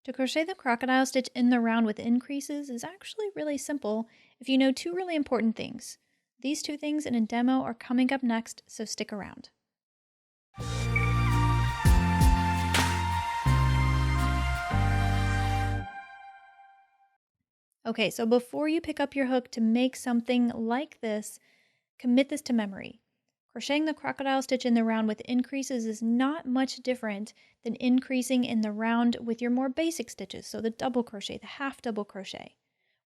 To crochet the crocodile stitch in the round with increases is actually really simple if you know two really important things. These two things in a demo are coming up next, so stick around. Okay, so before you pick up your hook to make something like this, commit this to memory. Crocheting the crocodile stitch in the round with increases is not much different than increasing in the round with your more basic stitches, so the double crochet, the half double crochet.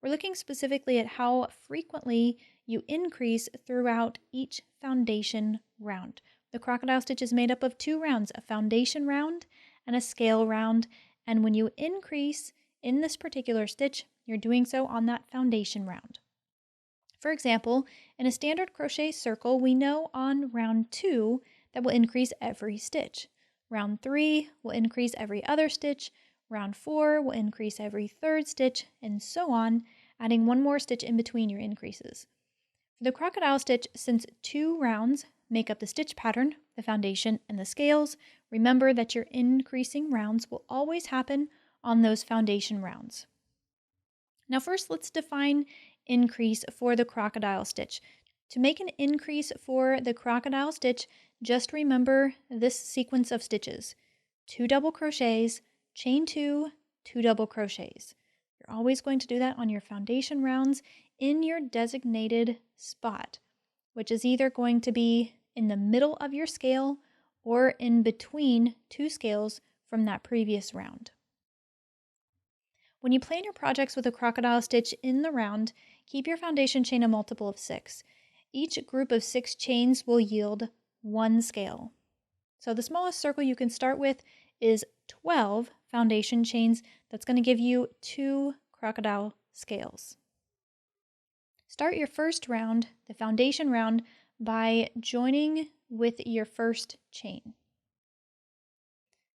We're looking specifically at how frequently you increase throughout each foundation round. The crocodile stitch is made up of two rounds, a foundation round and a scale round, and when you increase in this particular stitch, you're doing so on that foundation round. For example, in a standard crochet circle, we know on round 2 that will increase every stitch. Round 3 will increase every other stitch. Round 4 will increase every third stitch, and so on, adding one more stitch in between your increases. For the crocodile stitch, since 2 rounds make up the stitch pattern, the foundation, and the scales, remember that your increasing rounds will always happen on those foundation rounds. Now first, let's define increase for the crocodile stitch. To make an increase for the crocodile stitch, just remember this sequence of stitches. 2 double crochets, chain 2, 2 double crochets. You're always going to do that on your foundation rounds in your designated spot, which is either going to be in the middle of your scale or in between 2 scales from that previous round. When you plan your projects with a crocodile stitch in the round, keep your foundation chain a multiple of 6. Each group of 6 chains will yield 1 scale. So the smallest circle you can start with is 12 foundation chains. That's going to give you 2 crocodile scales. Start your first round, the foundation round, by joining with your first chain.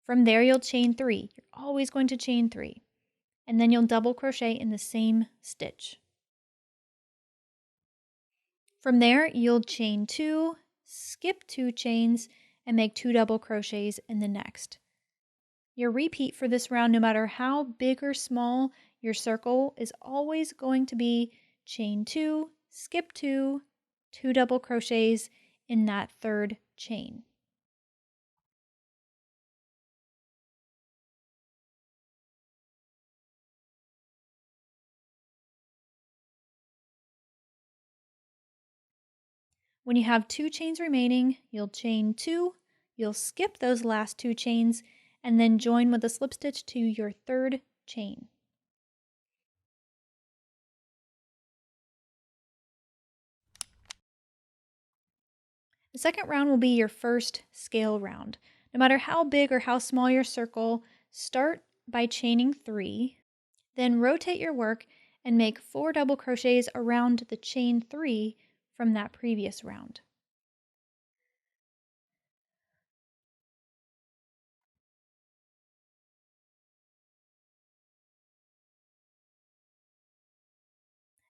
From there, you'll chain 3. You're always going to chain 3. And then you'll double crochet in the same stitch. From there, you'll chain 2, skip 2 chains, and make 2 double crochets in the next. Your repeat for this round, no matter how big or small your circle, is always going to be chain 2, skip 2, 2 double crochets in that third chain. When you have 2 chains remaining, you'll chain 2, you'll skip those last 2 chains, and then join with a slip stitch to your third chain. The second round will be your first scale round. No matter how big or how small your circle, start by chaining 3, then rotate your work and make 4 double crochets around the chain 3 from that previous round.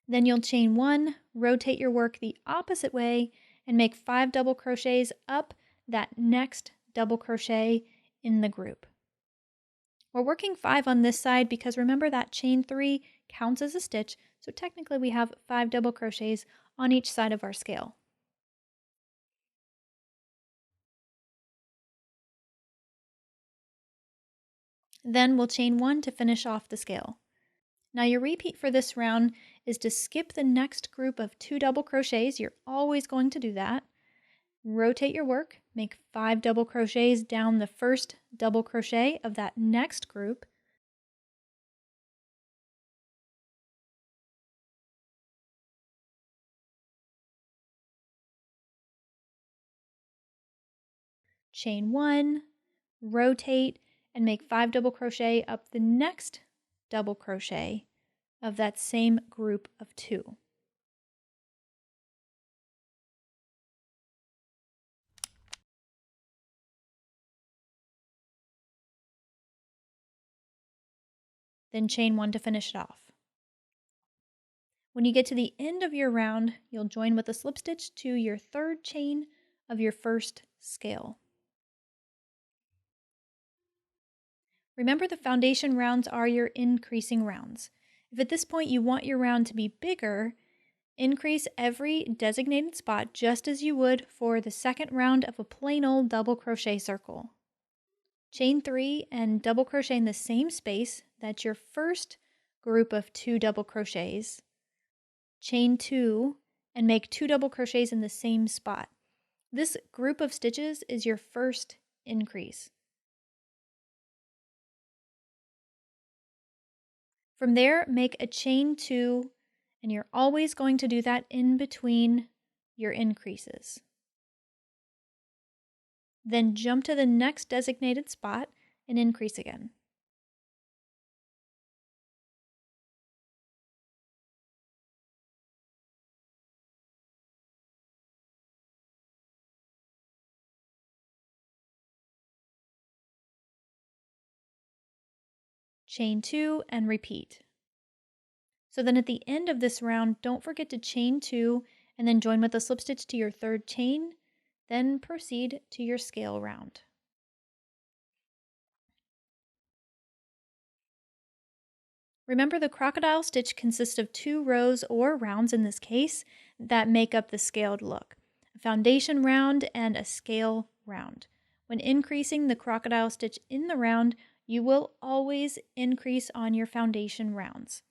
Then you'll chain 1, rotate your work the opposite way, and make 5 double crochets up that next double crochet in the group. We're working 5 on this side because remember that chain 3 counts as a stitch, so technically we have 5 double crochets on each side of our scale. Then we'll chain 1 to finish off the scale. Now your repeat for this round is to skip the next group of 2 double crochets. You're always going to do that. Rotate your work, make 5 double crochets down the first double crochet of that next group. Chain 1, rotate, and make 5 double crochet up the next double crochet of that same group of 2. Then chain 1 to finish it off. When you get to the end of your round, you'll join with a slip stitch to your third chain of your first scale. Remember, the foundation rounds are your increasing rounds. If at this point you want your round to be bigger, increase every designated spot just as you would for the second round of a plain old double crochet circle. Chain 3 and double crochet in the same space. That's your first group of 2 double crochets. Chain 2 and make 2 double crochets in the same spot. This group of stitches is your first increase. From there, make a chain 2, and you're always going to do that in between your increases. Then jump to the next designated spot and increase again. Chain 2 and repeat. So then at the end of this round, don't forget to chain 2 and then join with a slip stitch to your third chain, then proceed to your scale round. Remember, the crocodile stitch consists of 2 rows or rounds in this case that make up the scaled look, a foundation round and a scale round. When increasing the crocodile stitch in the round, you will always increase on your foundation rounds.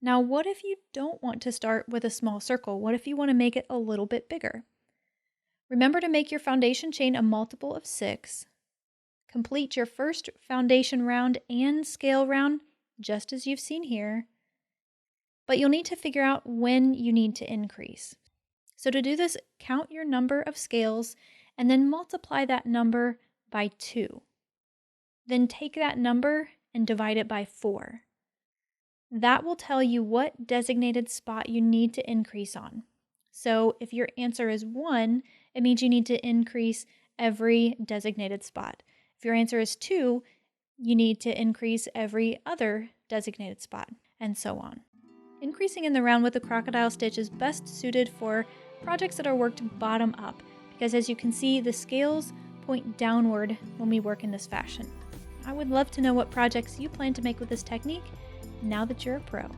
Now, what if you don't want to start with a small circle? What if you want to make it a little bit bigger? Remember to make your foundation chain a multiple of 6. Complete your first foundation round and scale round just as you've seen here, but you'll need to figure out when you need to increase. So to do this, count your number of scales and then multiply that number by 2. Then take that number and divide it by 4. That will tell you what designated spot you need to increase on. So if your answer is 1, it means you need to increase every designated spot. If your answer is 2, you need to increase every other designated spot, and so on. Increasing in the round with the crocodile stitch is best suited for projects that are worked bottom up, because as you can see, the scales point downward when we work in this fashion. I would love to know what projects you plan to make with this technique now that you're a pro.